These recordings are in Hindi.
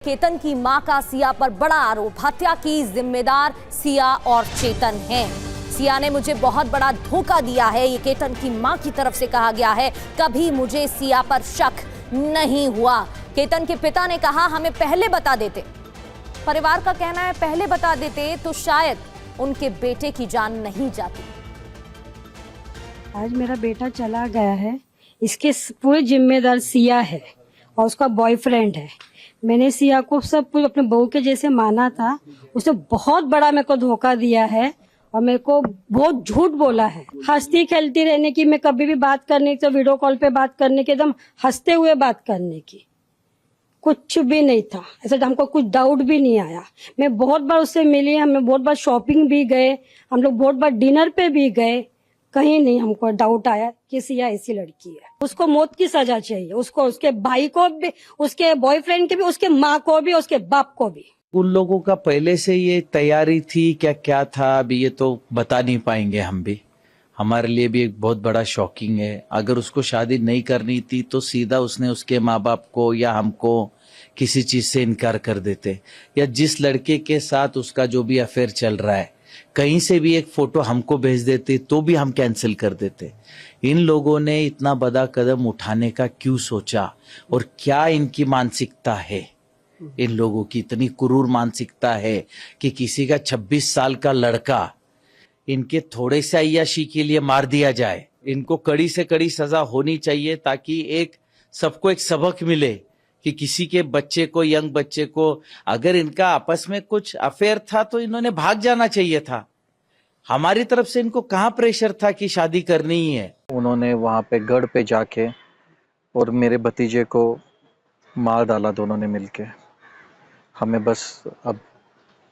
केतन की मां का सिया पर बड़ा आरोप, हत्या की जिम्मेदार सिया और चेतन हैं। सिया ने मुझे बहुत बड़ा धोखा दिया है, ये केतन की मां की तरफ से कहा गया है। कभी मुझे सिया पर शक नहीं हुआ। केतन के पिता ने कहा हमें पहले बता देते। परिवार का कहना है पहले बता देते तो शायद उनके बेटे की जान नहीं जाती। आज मेरा बेटा चला गया है, इसके पूरे जिम्मेदार सिया है और उसका बॉयफ्रेंड है। मैंने सिया को सब कुछ अपने बहू के जैसे माना था, उसने बहुत बड़ा मेरे को धोखा दिया है और मेरे को बहुत झूठ बोला है। हंसती खेलती रहने की, मैं कभी भी बात करने की तो वीडियो कॉल पे बात करने की, एकदम हंसते हुए बात करने की, कुछ भी नहीं था ऐसा। हमको कुछ डाउट भी नहीं आया। मैं बहुत बार उससे मिली, हम बहुत बार शॉपिंग भी गए, हम लोग बहुत बार डिनर पे भी गए, कहीं नहीं हमको डाउट आया कि सिया ऐसी लड़की है। उसको मौत की सजा चाहिए, उसको, उसके भाई को भी, उसके बॉयफ्रेंड के भी, उसके माँ को भी, उसके बाप को भी। उन लोगों का पहले से ये तैयारी थी क्या क्या था, अभी ये तो बता नहीं पाएंगे हम भी। हमारे लिए भी एक बहुत बड़ा शॉकिंग है। अगर उसको शादी नहीं करनी थी तो सीधा उसने उसके माँ बाप को या हमको किसी चीज से इनकार कर देते, या जिस लड़के के साथ उसका जो भी अफेयर चल रहा है कहीं से भी एक फोटो हमको भेज देते तो भी हम कैंसिल कर देते। इन लोगों ने इतना बड़ा कदम उठाने का क्यों सोचा, और क्या इनकी मानसिकता है? इन लोगों की इतनी क्रूर मानसिकता है कि किसी का 26 साल का लड़का इनके थोड़े से अय्याशी के लिए मार दिया जाए। इनको कड़ी से कड़ी सजा होनी चाहिए ताकि एक सबको एक सबक मिले कि किसी के बच्चे को, यंग बच्चे को, अगर इनका आपस में कुछ अफेयर था तो इन्होंने भाग जाना चाहिए था। हमारी तरफ से इनको कहाँ प्रेशर था कि शादी करनी ही है। उन्होंने वहाँ पे गढ़ पे जाके और मेरे भतीजे को मार डाला, दोनों ने मिलके। हमें बस अब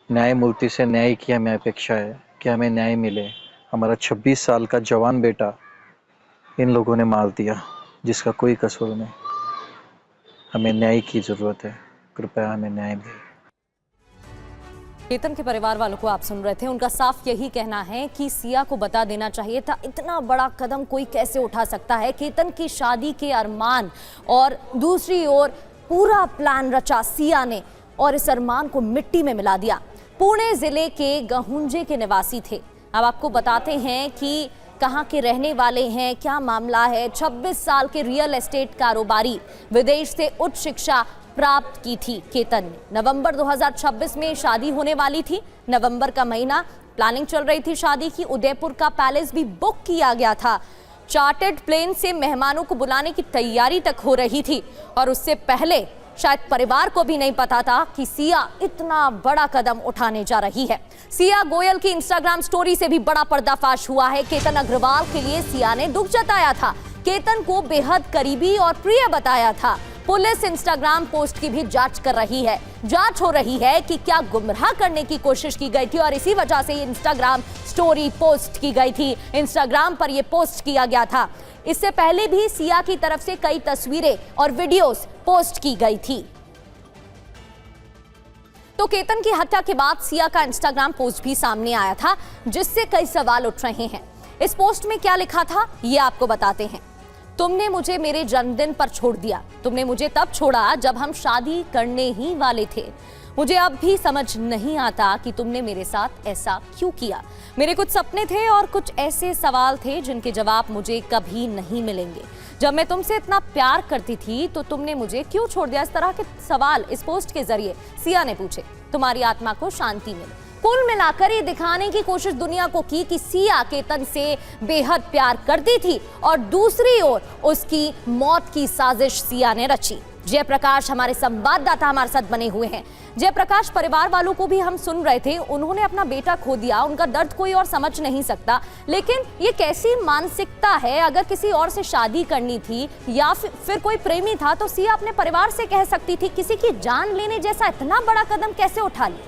न्यायमूर्ति से न्याय की हमें अपेक्षा है कि हमें न्याय मिले। हमारा 26 साल का जवान बेटा इन लोगों ने मार दिया जिसका कोई कसूर नहीं। हमें न्याय की जरूरत है, कृपया हमें न्याय दें। केतन के परिवार वालों को आप सुन रहे थे, उनका साफ यही कहना है कि सिया को बता देना चाहिए था। इतना बड़ा कदम कोई कैसे उठा सकता है? केतन की शादी के अरमान और दूसरी ओर पूरा प्लान रचा सिया ने और इस अरमान को मिट्टी में मिला दिया। पुणे जिले के गहुंजे के निवासी थे। अब आपको बताते हैं कि कहाँ के रहने वाले हैं, क्या मामला है। 26 साल के रियल एस्टेट कारोबारी, विदेश से उच्च शिक्षा प्राप्त की थी केतन ने। नवंबर 2026 में शादी होने वाली थी। नवंबर का महीना, प्लानिंग चल रही थी शादी की। उदयपुर का पैलेस भी बुक किया गया था। चार्टर्ड प्लेन से मेहमानों को बुलाने की तैयारी तक हो रही थी और उससे पहले शायद परिवार को भी नहीं पता था कि सिया इतना बड़ा कदम उठाने जा रही है। सिया गोयल की इंस्टाग्राम स्टोरी से भी बड़ा पर्दाफाश हुआ है। केतन अग्रवाल के लिए सिया ने दुख जताया था, केतन को बेहद करीबी और प्रिय बताया था। पुलिस इंस्टाग्राम पोस्ट की भी जांच कर रही है। जांच हो रही है कि क्या गुमराह करने की कोशिश की गई थी और इसी वजह से ये इंस्टाग्राम स्टोरी पोस्ट की गई थी, इंस्टाग्राम पर यह पोस्ट किया गया था। इससे पहले भी सिया की तरफ से कई तस्वीरें और वीडियोस पोस्ट की गई थी। तो केतन की हत्या के बाद सिया का इंस्टाग्राम पोस्ट भी सामने आया था, जिससे कई सवाल उठ रहे हैं। इस पोस्ट में क्या लिखा था, ये आपको बताते हैं। तुमने मुझे मेरे जन्मदिन पर छोड़ दिया। तुमने मुझे तब छोड़ा जब हम शादी करने ही वाले थे। मुझे अब भी समझ नहीं आता कि तुमने मेरे साथ ऐसा क्यों किया। मेरे कुछ सपने थे और कुछ ऐसे सवाल थे जिनके जवाब मुझे कभी नहीं मिलेंगे। जब मैं तुमसे इतना प्यार करती थी तो तुमने मुझे क्यों छोड़ दिया। इस तरह के सवाल इस पोस्ट के जरिए सिया ने पूछे। तुम्हारी आत्मा को शांति मिले। कुल मिलाकर ये दिखाने की कोशिश दुनिया को की कि सिया केतन से बेहद प्यार करती थी और दूसरी ओर उसकी मौत की साजिश सिया ने रची। जयप्रकाश हमारे संवाददाता हमारे साथ बने हुए हैं। जयप्रकाश, परिवार वालों को भी हम सुन रहे थे, उन्होंने अपना बेटा खो दिया, उनका दर्द कोई और समझ नहीं सकता। लेकिन ये कैसी मानसिकता है? अगर किसी और से शादी करनी थी या फिर कोई प्रेमी था तो सिया अपने परिवार से कह सकती थी। किसी की जान लेने जैसा इतना बड़ा कदम कैसे उठा लिया?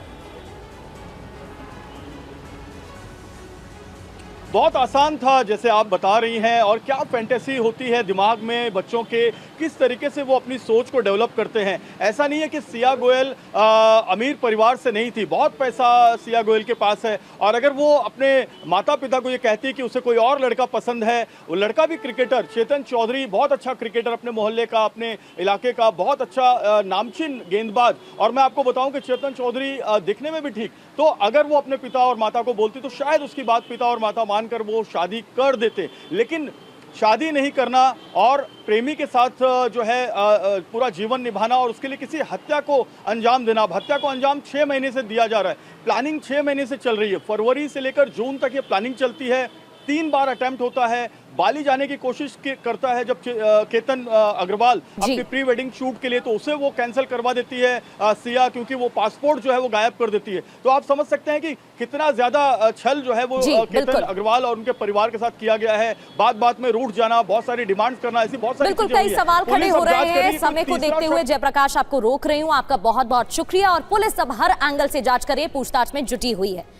बहुत आसान था जैसे आप बता रही हैं, और क्या फैंटेसी होती है दिमाग में बच्चों के किस तरीके से वो अपनी सोच को डेवलप करते हैं। ऐसा नहीं है कि सिया गोयल अमीर परिवार से नहीं थी, बहुत पैसा सिया गोयल के पास है, और अगर वो अपने माता पिता को ये कहती है कि उसे कोई और लड़का पसंद है, वो लड़का भी क्रिकेटर, चेतन चौधरी बहुत अच्छा क्रिकेटर, अपने मोहल्ले का, अपने इलाके का बहुत अच्छा नामचीन गेंदबाज, और मैं आपको बताऊं कि चेतन चौधरी दिखने में भी ठीक, तो अगर वो अपने पिता और माता को बोलती तो शायद उसकी बात पिता और माता मानकर वो शादी कर देते। लेकिन शादी नहीं करना और प्रेमी के साथ जो है पूरा जीवन निभाना और उसके लिए किसी हत्या को अंजाम देना, हत्या को अंजाम 6 महीने से दिया जा रहा है, प्लानिंग 6 महीने से चल रही है, फरवरी से लेकर जून तक ये प्लानिंग चलती है, 3 बार अटेम्प्ट होता है, बाली जाने की कोशिश करता है जब केतन अग्रवाल अपनी प्री वेडिंग शूट के लिए, तो उसे वो कैंसिल करवा देती है सिया, क्योंकि वो पासपोर्ट जो है वो गायब कर देती है। तो आप समझ सकते हैं कि कितना ज्यादा छल जो है वो केतन अग्रवाल और उनके परिवार के साथ किया गया है, बात बात में रूठ जाना, बहुत सारी डिमांड्स करना, ऐसी बहुत सारी बिल्कुल कई सवाल खड़े हो रहे हैं। समय को देखते हुए जयप्रकाश आपको रोक रही हूँ, आपका बहुत बहुत शुक्रिया, और पुलिस अब हर एंगल से जांच कर रही है, पूछताछ में जुटी हुई है।